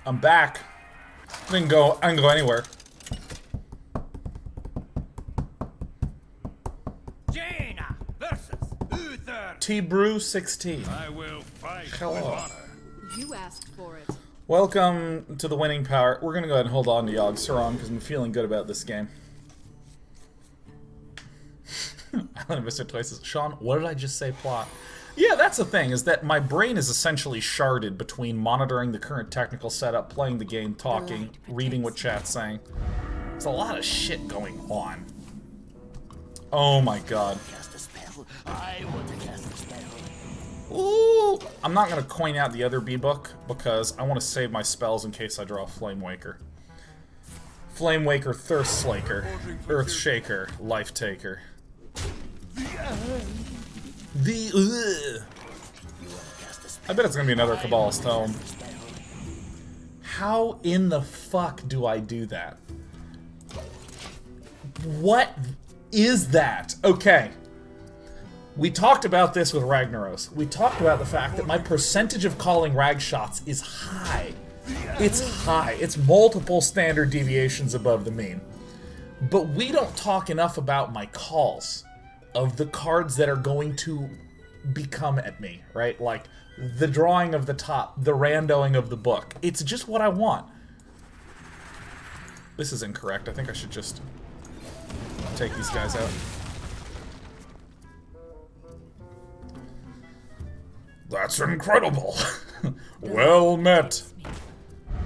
I'm back. I didn't go anywhere. Jaina versus Uther. T-Brew16. I will fight Hello. with honor. You asked for it. Welcome to the winning power. We're gonna go ahead and hold on to Yogg Saron because I'm feeling good about this game. Alan Mr. Toy says, Sean, what did I just say plot? Yeah, that's the thing, is that my brain is essentially sharded between monitoring the current technical setup, playing the game, talking, reading what chat's saying. There's a lot of shit going on. Oh my god. Cast a spell. I want to cast a spell. Ooh! I'm not going to coin out the other B-book because I want to save my spells in case I draw Flame Waker. Flame Waker, Thirst Slaker, Earth Shaker, Life Taker. I bet it's going to be another Cabalist tome. How in the fuck do I do that? What is that? Okay. We talked about this with Ragnaros. We talked about the fact that my percentage of calling rag shots is high. It's high. It's multiple standard deviations above the mean. But we don't talk enough about my calls of the cards that are going to become at me, right? Like the drawing of the top, the randoing of the book. It's just what I want. This is incorrect. I think I should just take these guys out. That's incredible. Well met.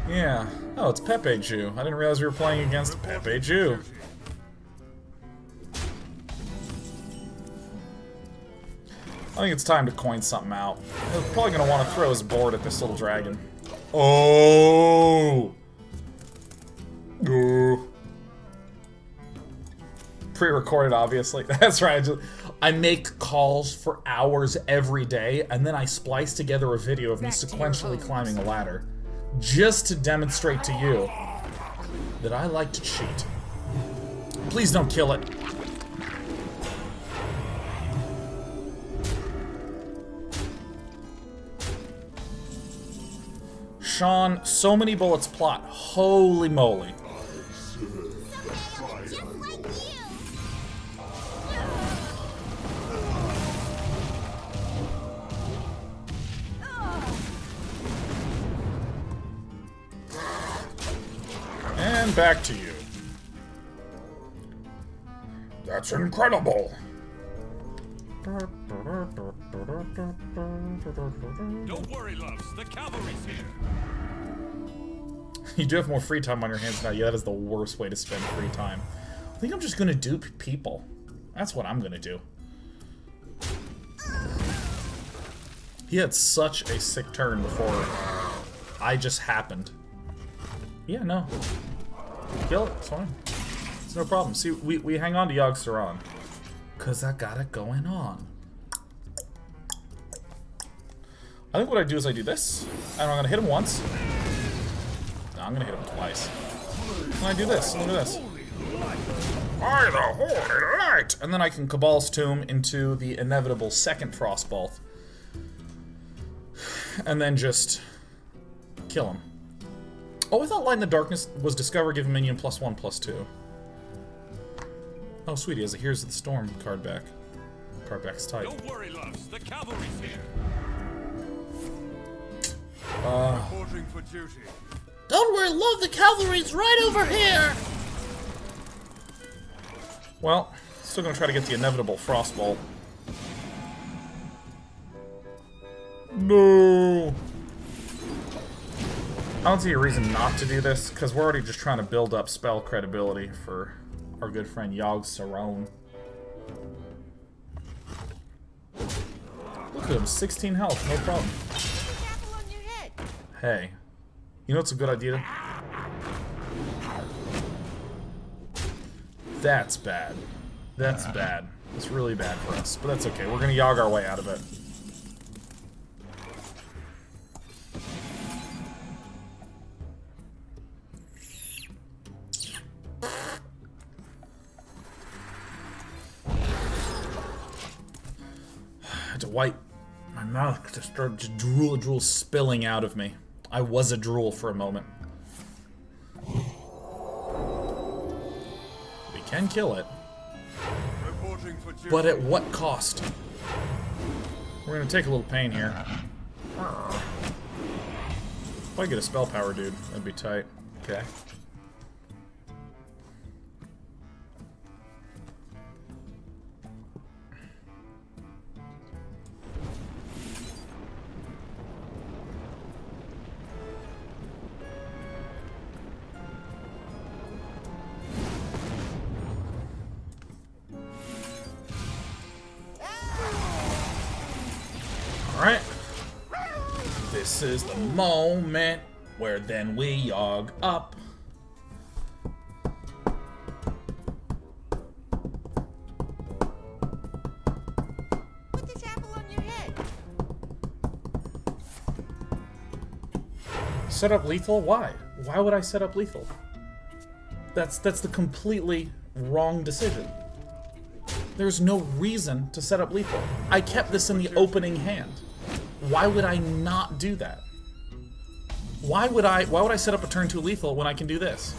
Yeah. Oh, it's Pepe Jew. I didn't realize we were playing against Pepe Jew. I think it's time to coin something out. We're probably going to want to throw his board at this little dragon. Oh! Pre-recorded, obviously. That's right. I make calls for hours every day, and then I splice together a video of me sequentially climbing a ladder. Just to demonstrate to you that I like to cheat. Please don't kill it. Sean, so many bullets plot. Holy moly. And back to you. That's incredible. Don't worry, loves. The cavalry's here. You do have more free time on your hands now. Yeah, that is the worst way to spend free time. I think I'm just gonna dupe people. That's what I'm gonna do. He had such a sick turn before I just happened. Yeah, no. Kill it, it's fine. It's no problem. See, we hang on to Yogg Saron. Cause I got it going on. I think what I do is I do this, and I'm gonna hit him once. No, I'm gonna hit him twice. And I do this, look at this. By the holy light! And then I can Cabal's Tomb into the inevitable second Frostbolt. And then just kill him. Oh, I thought Light in the Darkness was discover, give a minion +1/+2. Oh, sweet, he has a Here's the Storm card back. Card back's tight. Don't worry, loves. The cavalry's here. Reporting for duty. Don't worry, love, the cavalry's right over here! Well, still gonna try to get the inevitable Frostbolt. No! I don't see a reason not to do this, because we're already just trying to build up spell credibility for our good friend Yogg Saron. Look at him, 16 health, no problem. Hey, you know what's a good idea? That's bad. That's bad. It's really bad for us, but that's okay. We're gonna Yogg our way out of it. I had to wipe my mouth because I started to drool spilling out of me. I was a drool for a moment. We can kill it. Reporting for duty. But at what cost? We're gonna take a little pain here. If I get a spell power, dude, that'd be tight. Okay. Alright. This is the moment where then we Yogg up. Put this apple on your head. Set up lethal? Why? Why would I set up lethal? That's the completely wrong decision. There's no reason to set up lethal. I kept this in the opening hand. Why would I not do that? Why would I set up a turn 2 lethal when I can do this?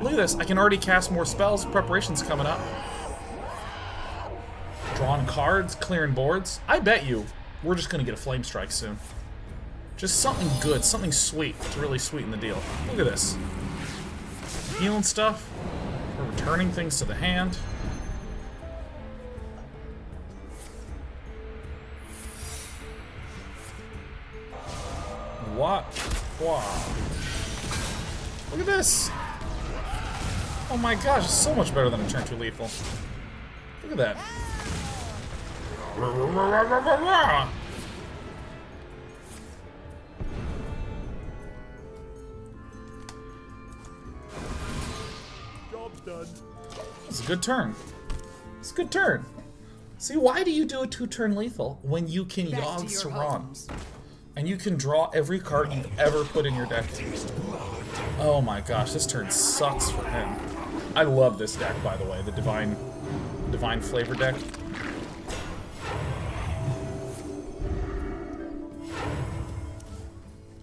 Look at this, I can already cast more spells, preparation's coming up. Drawing cards, clearing boards. I bet you we're just gonna get a flame strike soon. Just something good, something sweet to really sweeten the deal. Look at this. Healing stuff. We're returning things to the hand. What? Wow. Look at this! Oh my gosh, it's so much better than a turn 2 lethal. Look at that. Job's done. It's a good turn. It's a good turn. See, why do you do a 2-turn lethal when you can Yogg Saron? And you can draw every card you've ever put in your deck. Oh my gosh, this turn sucks for him. I love this deck, by the way, the Divine Flavor deck.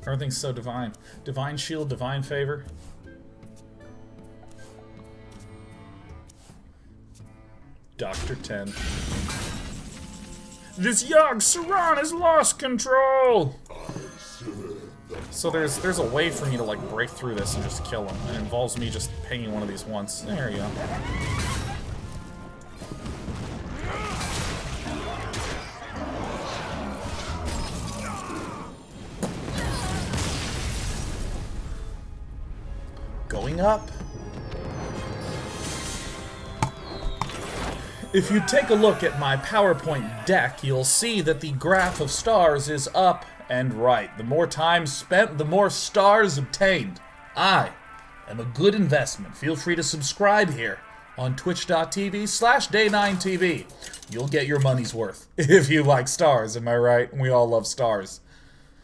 Everything's so divine. Divine Shield, Divine Favor. Dr. 10. This Yogg Saron has lost control! So there's a way for me to like break through this and just kill him. It involves me just pinging one of these once. There you go. Going up. If you take a look at my PowerPoint deck, you'll see that the graph of stars is up and right. The more time spent, the more stars obtained. I am a good investment. Feel free to subscribe here on twitch.tv/day9tv. You'll get your money's worth if you like stars, am I right? We all love stars.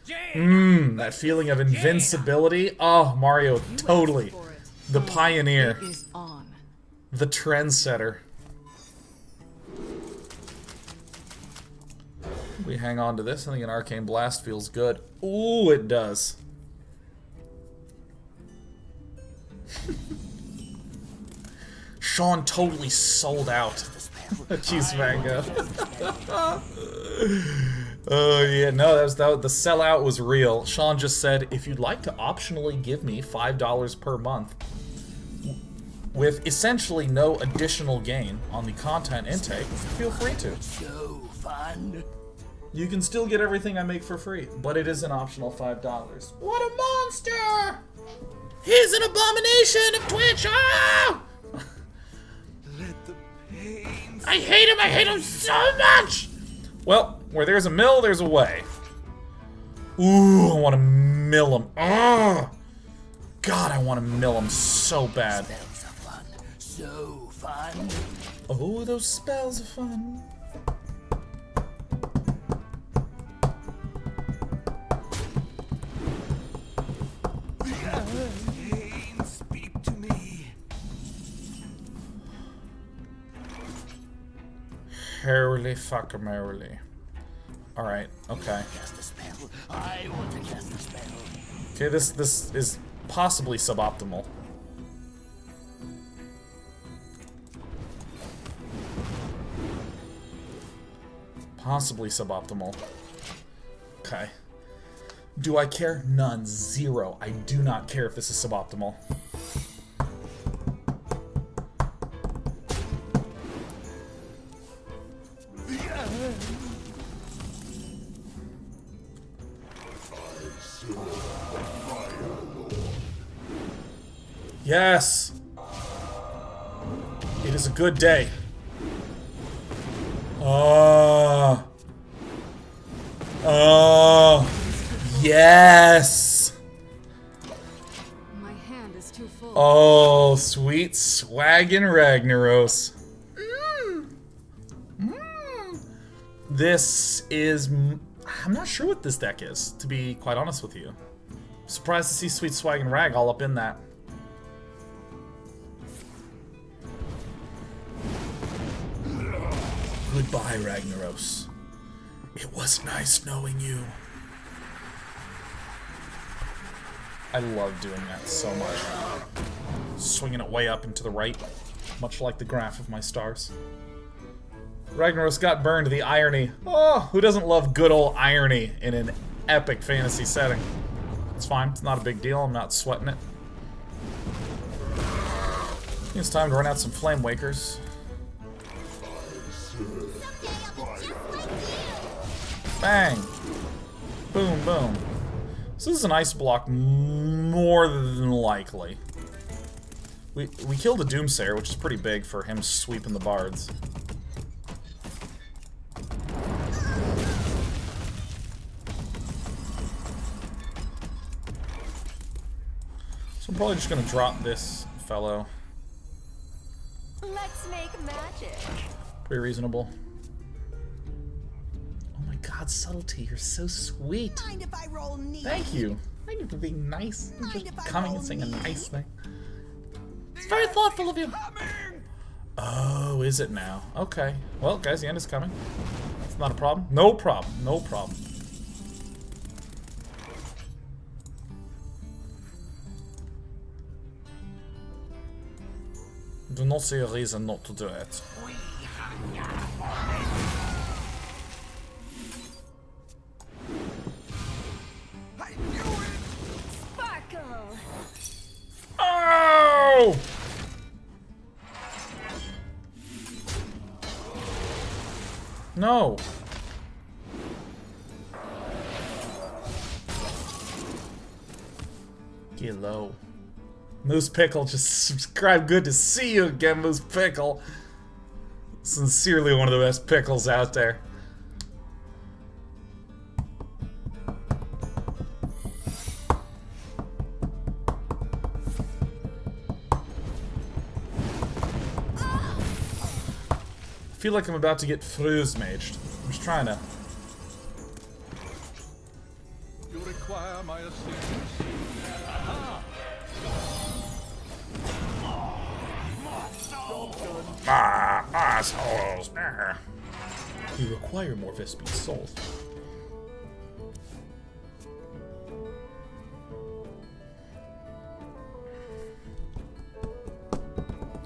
That feeling of invincibility. Oh, Mario, totally. The pioneer. It is on. The trendsetter. We hang on to this. I think an Arcane Blast feels good. Ooh, it does. Sean totally sold out. Jeez, Mango. Oh yeah, no, the sellout was real. Sean just said, if you'd like to optionally give me $5 per month, with essentially no additional gain on the content intake, feel free to. So fun. You can still get everything I make for free, but it is an optional $5. What a monster! He's an abomination of Twitch! Ah! Let the pain. I hate him so much! Well, where there's a mill, there's a way. Ooh, I want to mill him. Ah! God, I want to mill him so bad. Spells are fun. So fun. Oh, those spells are fun. Pain, speak to me. Merrily, fuck merrily. Alright, okay. Cast a spell. I want to cast a spell. Okay, this is possibly suboptimal. Possibly suboptimal. Okay. Do I care? None. Zero. I do not care if this is suboptimal. Yes! It is a good day. Yes! My hand is too full. Oh, sweet swaggin' Ragnaros. This is... I'm not sure what this deck is, to be quite honest with you. Surprised to see sweet swaggin' Rag all up in that. Goodbye, Ragnaros. It was nice knowing you. I love doing that so much. Swinging it way up and to the right, much like the graph of my stars. Ragnaros got burned, the irony. Oh, who doesn't love good old irony in an epic fantasy setting? It's fine, it's not a big deal, I'm not sweating it. I think it's time to run out some Flame Wakers. Bang! Boom, boom. So this is an ice block, more than likely. We killed a Doomsayer, which is pretty big for him sweeping the bards. So I'm probably just gonna drop this fellow. Let's make magic. Pretty reasonable. Oh my god, Subtlety, you're so sweet. Mind if I roll neat? Thank you. Thank you for being nice. And Mind just if I coming and roll saying a neat? nice thing. It's very thoughtful of you. Oh, is it now? Okay. Well, guys, the end is coming. It's not a problem. No problem. No problem. Do not see a reason not to do it. Sparkle. Oh! No. Get low. Moose Pickle just subscribe. Good to see you again, Moose Pickle. Sincerely one of the best pickles out there. I feel like I'm about to get Mage. I'm just trying to. You require my assistance. Ah, assholes. We require more Vespian souls.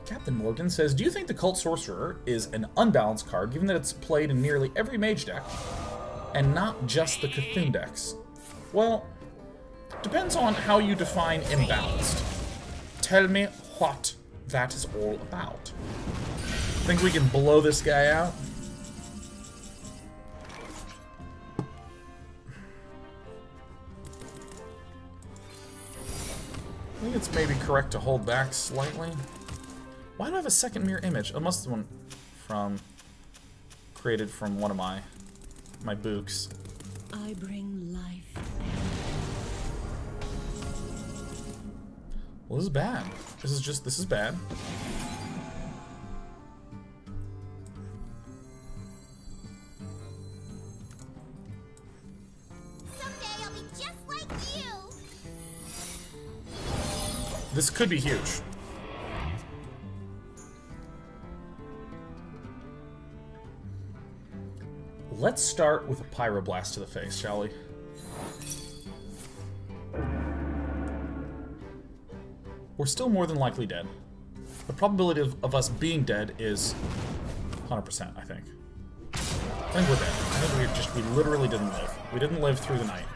Captain Morgan says, do you think the Cult Sorcerer is an unbalanced card, given that it's played in nearly every Mage deck, and not just the Cthulhu decks? Well, depends on how you define imbalanced. Tell me what that is all about. Think we can blow this guy out? I think it's maybe correct to hold back slightly. Why do I have a second mirror image? Oh, must have one from created from one of my books. I bring life. Well, this is bad. This is bad. Someday I'll be just like you. This could be huge. Let's start with a pyroblast to the face, shall we? We're still more than likely dead. The probability of us being dead is 100%, I think. I think we're dead. I think we literally didn't live. We didn't live through the night.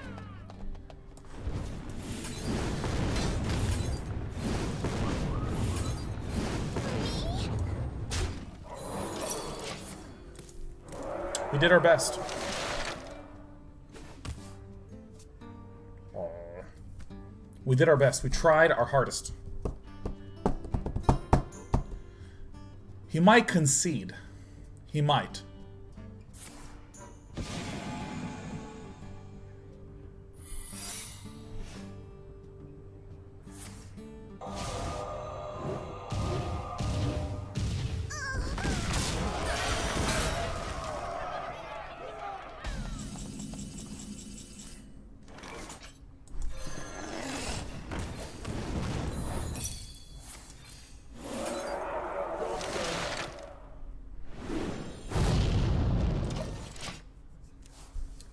We did our best. We did our best. We tried our hardest. He might concede. He might.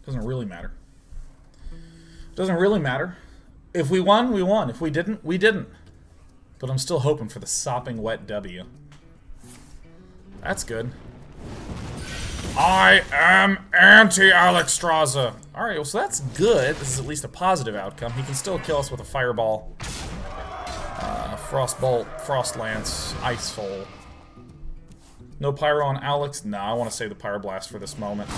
Doesn't really matter. Doesn't really matter. If we won, we won. If we didn't, we didn't. But I'm still hoping for the sopping wet W. That's good. I am anti-Alexstrasza. Alright, well, so that's good. This is at least a positive outcome. He can still kill us with a Fireball, Frostbolt, Frostlance, Icefall. No Pyro on Alex? Nah, I want to save the Pyroblast for this moment.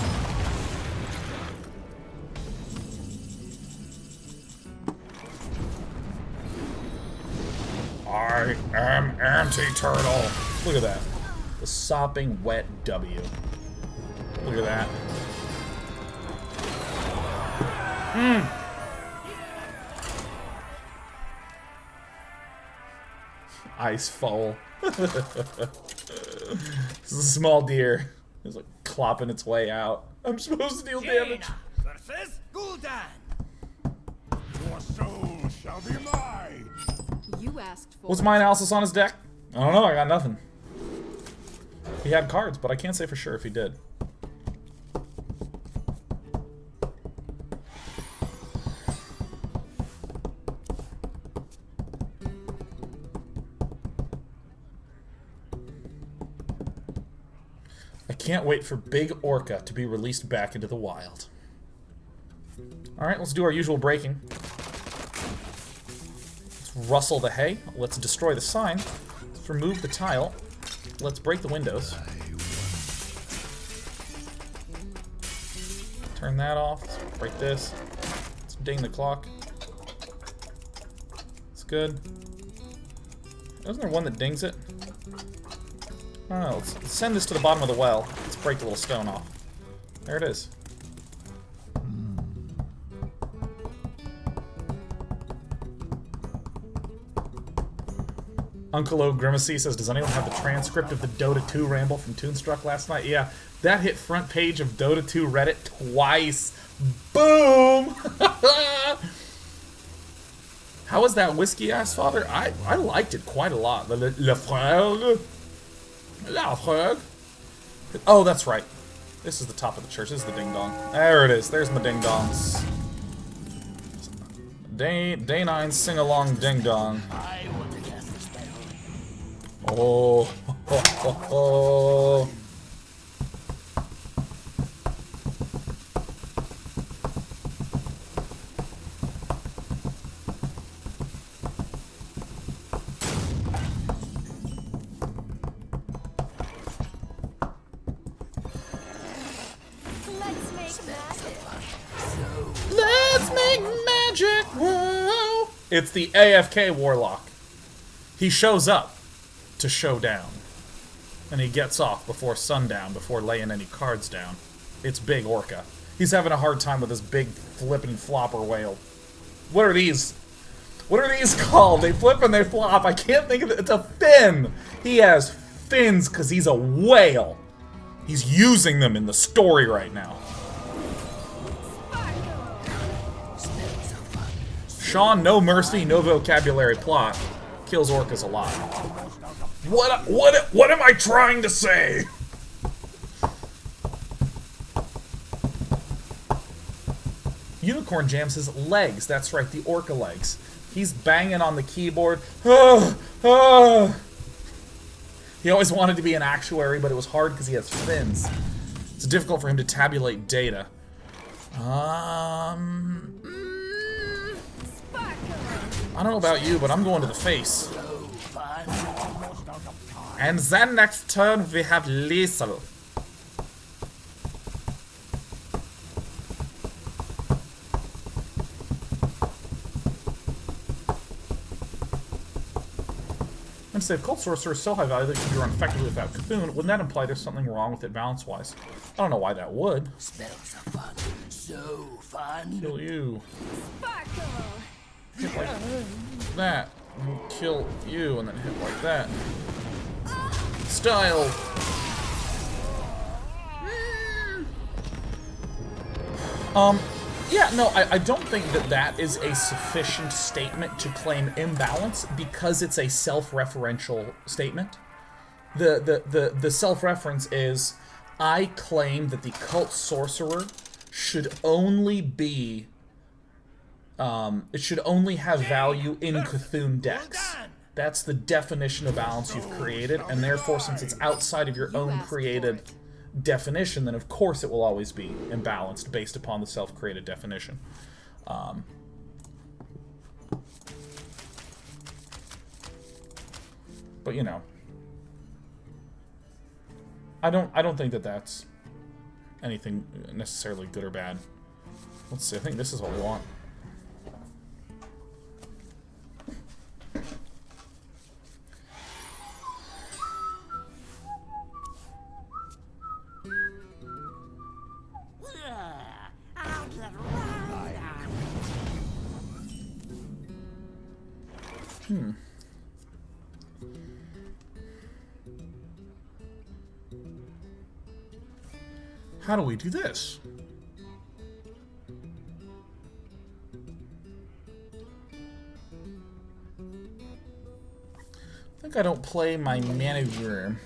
I am anti-turtle. Look at that. The sopping wet W. Look at that. Icefall. This is a small deer. It's like clopping its way out. I'm supposed to deal damage. Versus Gul'dan. Your soul shall be mine. You asked for What's my analysis on his deck? I don't know, I got nothing. He had cards, but I can't say for sure if he did. I can't wait for Big Orca to be released back into the wild. Alright, let's do our usual breaking. Rustle the hay. Let's destroy the sign. Let's remove the tile. Let's break the windows. Turn that off. Let's break this. Let's ding the clock. It's good. Isn't there one that dings it? I don't know. Let's send this to the bottom of the well. Let's break the little stone off. There it is. Uncle O Grimacy says, does anyone have the transcript of the Dota 2 ramble from Toonstruck last night? Yeah, that hit front page of Dota 2 Reddit twice. Boom! How was that whiskey ass father? I liked it quite a lot. Le frère. La frère. Oh, that's right. This is the top of the church. This is the ding dong. There it is. There's my ding dongs. Day 9 sing along ding dong. I want to cast a spell. Oh, ho, ho, ho. Let's make magic. Let's make magic. Whoa. It's the AFK Warlock. He shows up to show down. And he gets off before sundown, before laying any cards down. It's Big Orca. He's having a hard time with this big flippin' flopper whale. What are these? What are these called? They flip and they flop. I can't think of it. It's a fin. He has fins because he's a whale. He's using them in the story right now. Sean, no mercy, no vocabulary plot. Kills orcas a lot. What am I trying to say? Unicorn jams his legs. That's right, the orca legs. He's banging on the keyboard. Ah, ah. He always wanted to be an actuary, but it was hard because he has fins. It's difficult for him to tabulate data. I don't know about you, but I'm going to the face. And then next turn we have Lethal. And say if Cult Sorcerer is so high value that it can be run effectively without Cthulhu, wouldn't that imply there's something wrong with it balance-wise? I don't know why that would. Spells are fun. So fun. Kill you. Sparkle. Hit like that. And kill you, and then hit like that. Style. Yeah, no, I don't think that that is a sufficient statement to claim imbalance because it's a self-referential statement. The self-reference is, I claim that the Cult Sorcerer should only be, it should only have value in Cthulhu decks. That's the definition of balance you've created, and therefore, since it's outside of your own created definition, then of course it will always be imbalanced based upon the self-created definition. But you know, I don't think that that's anything necessarily good or bad. Let's see. I think this is what we want. How do we do this? I think I don't play my mana worm.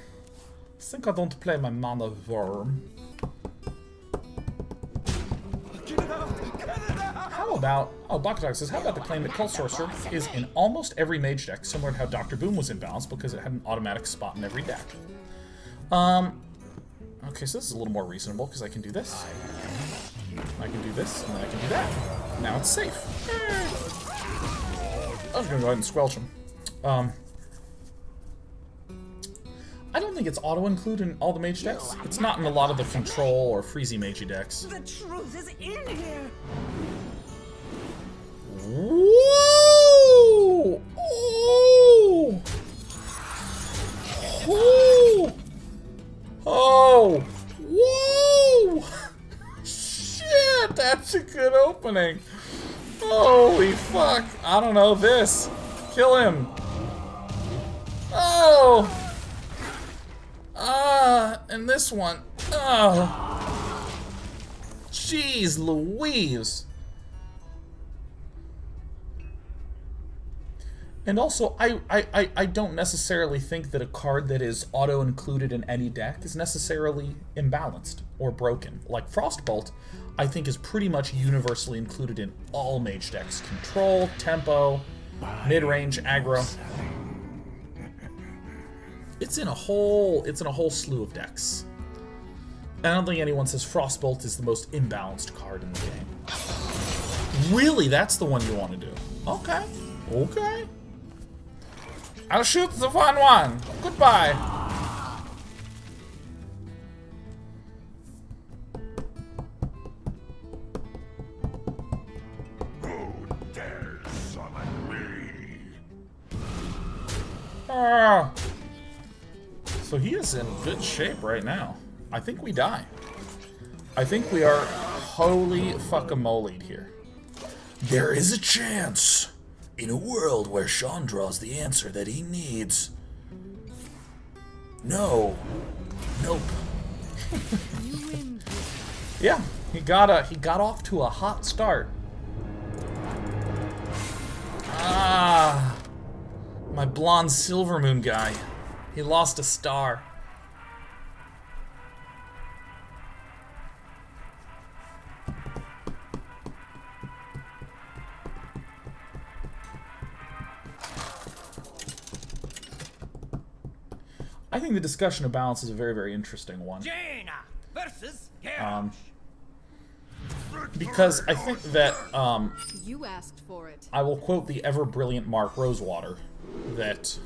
I think I don't play my mana worm. How about... Oh, Bakadog says, how about the claim that Cult Sorcerer is in almost every mage deck, similar to how Dr. Boom was imbalanced because it had an automatic spot in every deck. Okay, so this is a little more reasonable because I can do this. I can do this, and then I can do that. Now it's safe. I was gonna go ahead and squelch him. I don't think it's auto-include in all the mage decks. It's not in a lot of the control or freezy magey decks. The truth is in here. Whoa! Oh! Oh! Oh! Whoa! Shit, that's a good opening. Holy fuck. I don't know this. Kill him. Oh! And this one. Oh. Jeez Louise. And also, I don't necessarily think that a card that is auto-included in any deck is necessarily imbalanced or broken. Like Frostbolt, I think is pretty much universally included in all mage decks. Control, tempo, mid-range, aggro. It's in a whole slew of decks. And I don't think anyone says Frostbolt is the most imbalanced card in the game. Really, that's the one you want to do. Okay. Okay. I'll shoot the fun one. Goodbye. Who dares summon me? So he is in good shape right now. I think we die. I think we are holy fuckamolied here. There is a chance. In a world where Sean draws the answer that he needs. No. Nope. Yeah, he got off to a hot start. Ah, my blonde silver moon guy. He lost a star. I think the discussion of balance is a very, very interesting one. Jaina versus Garrosh. Because I think that, You asked for it. I will quote the ever-brilliant Mark Rosewater, that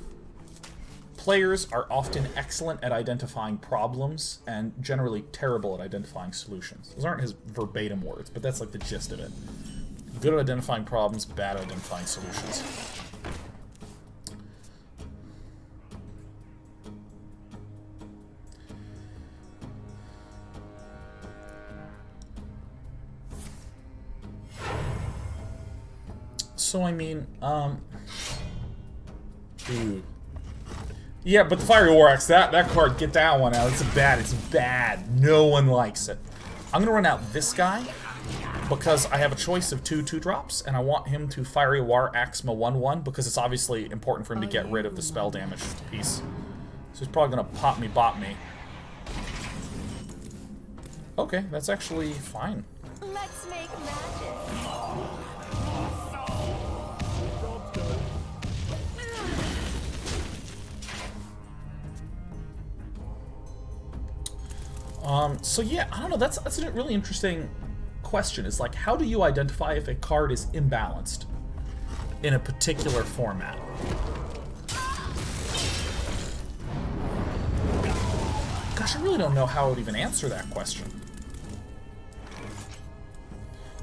players are often excellent at identifying problems and generally terrible at identifying solutions. Those aren't his verbatim words, but that's like the gist of it. Good at identifying problems, bad at identifying solutions. So, I mean, dude. Yeah, but the Fiery War Axe, that card, get that one out. It's bad, it's bad. No one likes it. I'm gonna run out this guy, because I have a choice of 2/2-drops, and I want him to Fiery War Axe my 1/1, because it's obviously important for him to get rid of the spell damage piece. So he's probably gonna pop me, bop me. Okay, that's actually fine. Let's make magic. So yeah, I don't know, that's a really interesting question. It's like, how do you identify if a card is imbalanced in a particular format? Gosh, I really don't know how I would even answer that question.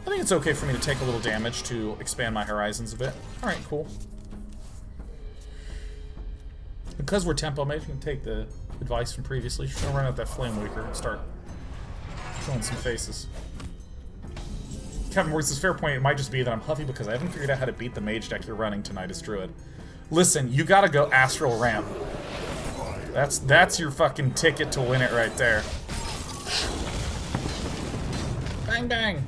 I think it's okay for me to take a little damage to expand my horizons a bit. Alright, cool. Because we're Tempo Mage, we can take the advice from previously. Just gonna run out that Flame Weaker and start showing some faces. Captain Morgan's fair point, it might just be that I'm huffy because I haven't figured out how to beat the Mage deck you're running tonight as Druid. Listen, you gotta go Astral Ramp. That's your fucking ticket to win it right there. Bang bang!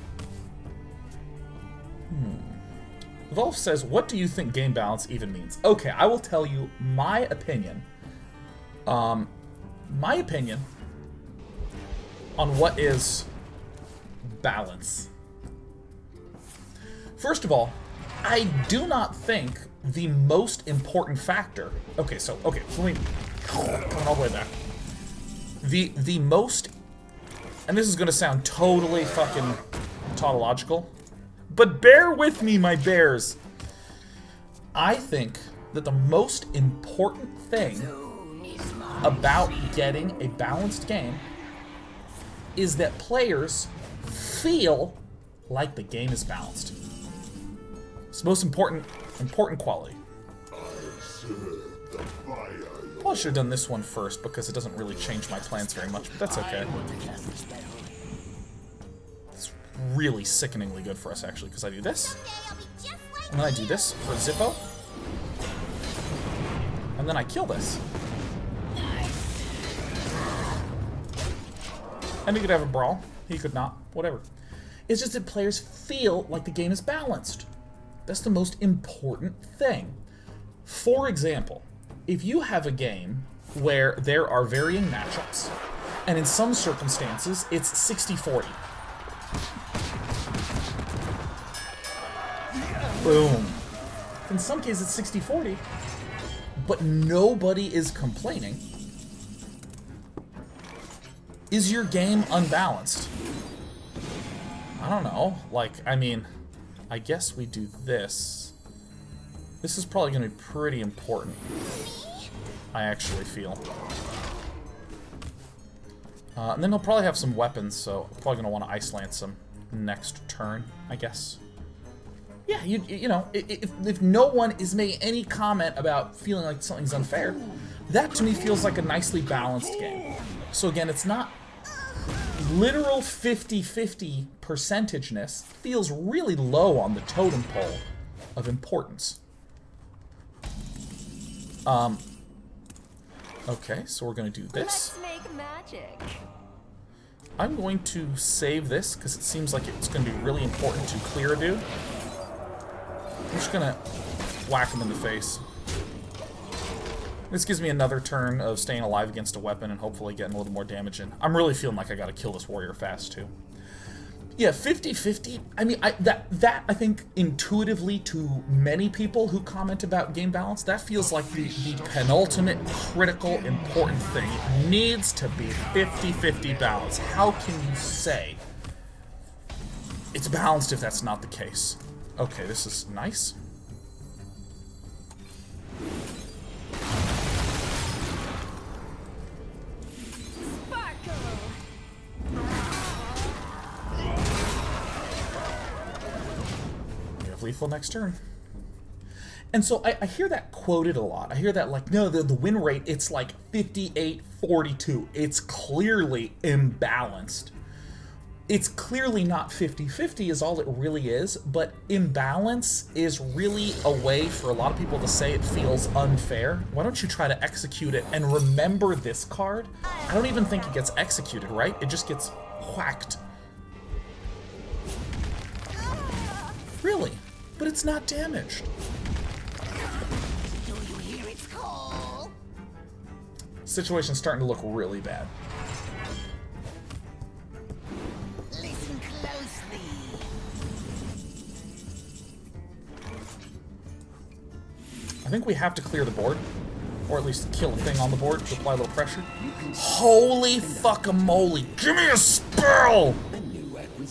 Wolf says, what do you think game balance even means? Okay, I will tell you my opinion. My opinion on what is balance. First of all, I do not think the most important factor... Okay, let me... Coming all the way back. The most... And this is going to sound totally fucking tautological, but bear with me, my bears. I think that the most important thing about getting a balanced game is that players feel like the game is balanced. It's the most important quality. Well, I should have done this one first because it doesn't really change my plans very much, but that's okay. It's really sickeningly good for us, actually, because I do this, and then I do this for Zippo, and then I kill this. And he could have a brawl. He could not. Whatever. It's just that players feel like the game is balanced. That's the most important thing. For example, if you have a game where there are varying matchups, and in some circumstances, it's 60-40. Boom. In some cases, it's 60-40, but nobody is complaining. Is your game unbalanced? I don't know. Like, I mean, I guess we do this. This is probably going to be pretty important, I actually feel. And then he'll probably have some weapons, so I'm probably going to want to Ice Lance him next turn, I guess. Yeah, you know, if no one is making any comment about feeling like something's unfair, that to me feels like a nicely balanced game. So again, it's not literal 50-50 percentageness. Feels really low on the totem pole of importance. Okay, so we're gonna do this. Let's make magic. I'm going to save this because it seems like it's gonna be really important to clear a dude. I'm just gonna whack him in the face. This gives me another turn of staying alive against a weapon and hopefully getting a little more damage in. I'm really feeling like I gotta kill this warrior fast, too. Yeah, 50-50. I mean, that I think intuitively to many people who comment about game balance, that feels like the penultimate critical important thing. It needs to be 50-50 balance. How can you say it's balanced if that's not the case? Okay, this is nice. Lethal next turn. And so I hear that quoted a lot. I hear that like, no, the win rate, it's like 58-42. It's clearly imbalanced. It's clearly not 50-50 is all it really is, but imbalance is really a way for a lot of people to say it feels unfair. Why don't you try to execute it and remember this card? I don't even think it gets executed, right? It just gets whacked. Really? But it's not damaged. Do you hear its call? Situation's starting to look really bad. Listen closely. I think we have to clear the board. Or at least kill a thing on the board to apply a little pressure. Holy fuck-a-moly. Give me a spell!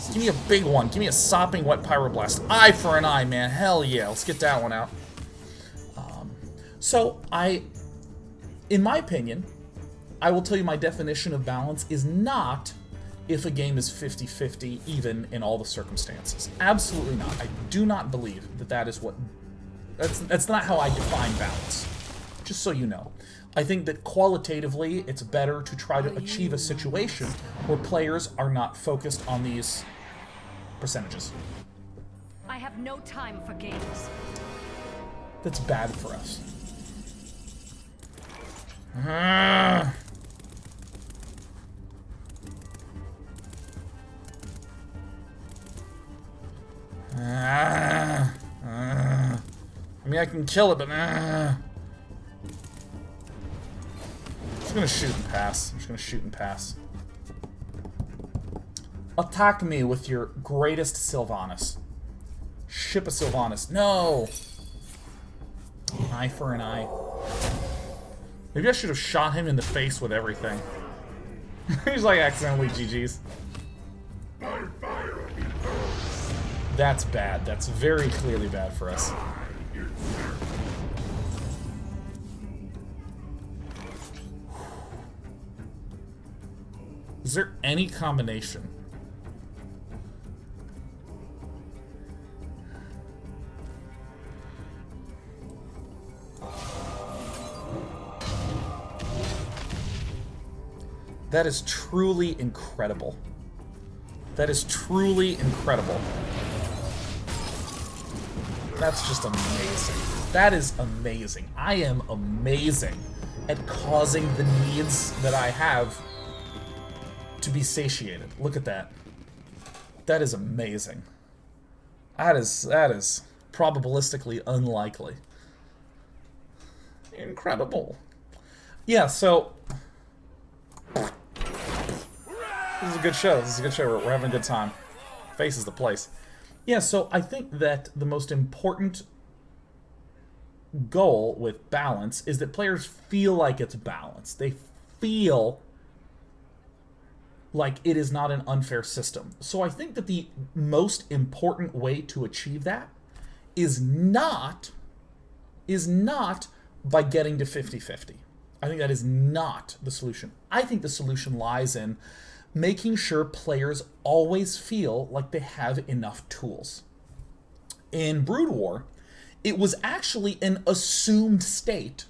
Give me a big one. Give me a sopping wet pyroblast. Eye for an eye, man. Hell yeah. Let's get that one out. In my opinion, I will tell you my definition of balance is not if a game is 50-50 even in all the circumstances. Absolutely not. I do not believe that that is what... That's not how I define balance. Just so you know. I think that qualitatively, it's better to try to achieve a situation where players are not focused on these percentages. I have no time for games. That's bad for us. I mean, I can kill it, but I'm just gonna shoot and pass. I'm just gonna shoot and pass. Attack me with your greatest Sylvanas. Ship a Sylvanas. No! Eye for an eye. Maybe I should have shot him in the face with everything. He's like accidentally GG's. That's bad. That's very clearly bad for us. Is there any combination? That is truly incredible. That is truly incredible. That's just amazing. That is amazing. I am amazing at causing the needs that I have to be satiated. Look at that. That is amazing. That is probabilistically unlikely. Incredible. Yeah, so this is a good show. This is a good show. We're having a good time. Face is the place. Yeah, so I think that the most important goal with balance is that players feel like it's balanced. They feel like it is not an unfair system. So I think that the most important way to achieve that is not by getting to 50-50. I think that is not the solution. I think the solution lies in making sure players always feel like they have enough tools. In Brood War, it was actually an assumed state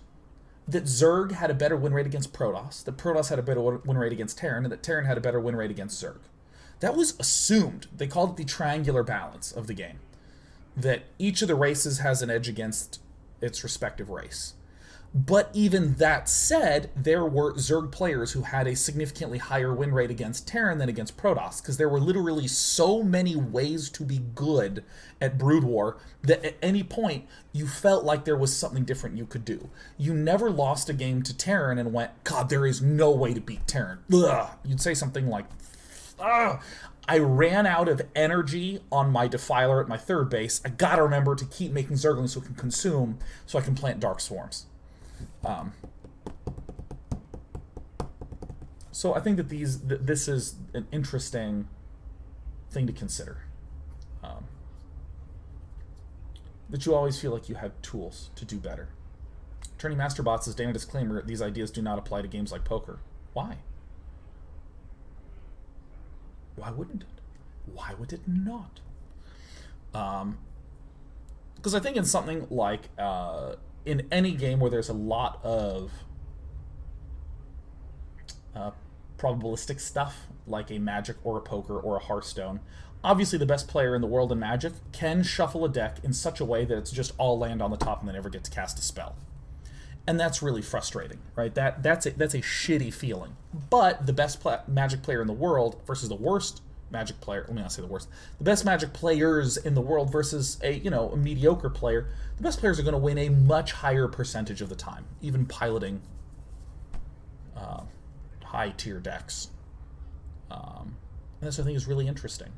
that Zerg had a better win rate against Protoss, that Protoss had a better win rate against Terran, and that Terran had a better win rate against Zerg. That was assumed. They called it the triangular balance of the game. That each of the races has an edge against its respective race. But even that said, there were Zerg players who had a significantly higher win rate against Terran than against Protoss, because there were literally so many ways to be good at Brood War that at any point you felt like there was something different you could do. You never lost a game to Terran and went, God, there is no way to beat Terran. Ugh. You'd say something like, ugh. I ran out of energy on my Defiler at my third base. I gotta remember to keep making Zerglings so it can consume, so I can plant Dark Swarms. So I think that this is an interesting thing to consider. That you always feel like you have tools to do better. Attorney Masterbot says, Dana disclaimer, these ideas do not apply to games like poker. Why? Why wouldn't it? Why would it not? Because I think in something like, in any game where there's a lot of probabilistic stuff, like a Magic or a poker or a Hearthstone, obviously the best player in the world in Magic can shuffle a deck in such a way that it's just all land on the top and they never get to cast a spell. And that's really frustrating, right? That's a shitty feeling. But the best Magic player in the world versus the worst Magic player, let me not say the worst, the best Magic players in the world versus a mediocre player, the best players are going to win a much higher percentage of the time, even piloting high tier decks. And that's, I think, is really interesting.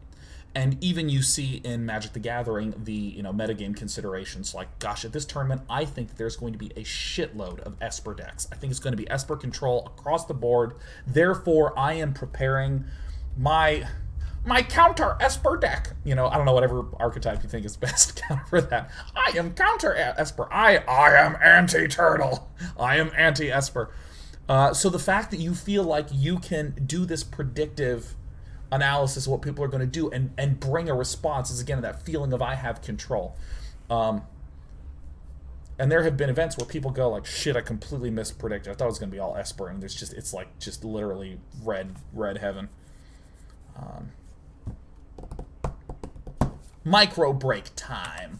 And even you see in Magic the Gathering the metagame considerations, like, gosh, at this tournament, I think there's going to be a shitload of Esper decks. I think it's going to be Esper control across the board. Therefore, I am preparing my counter Esper deck. I don't know, whatever archetype you think is best counter for that. I am counter Esper. I am anti-turtle. I am anti-Esper. So the fact that you feel like you can do this predictive analysis of what people are going to do and bring a response is, again, that feeling of I have control. And there have been events where people go like, shit, I completely mispredicted. I thought it was going to be all Esper, and it's like just literally red heaven. Micro break time.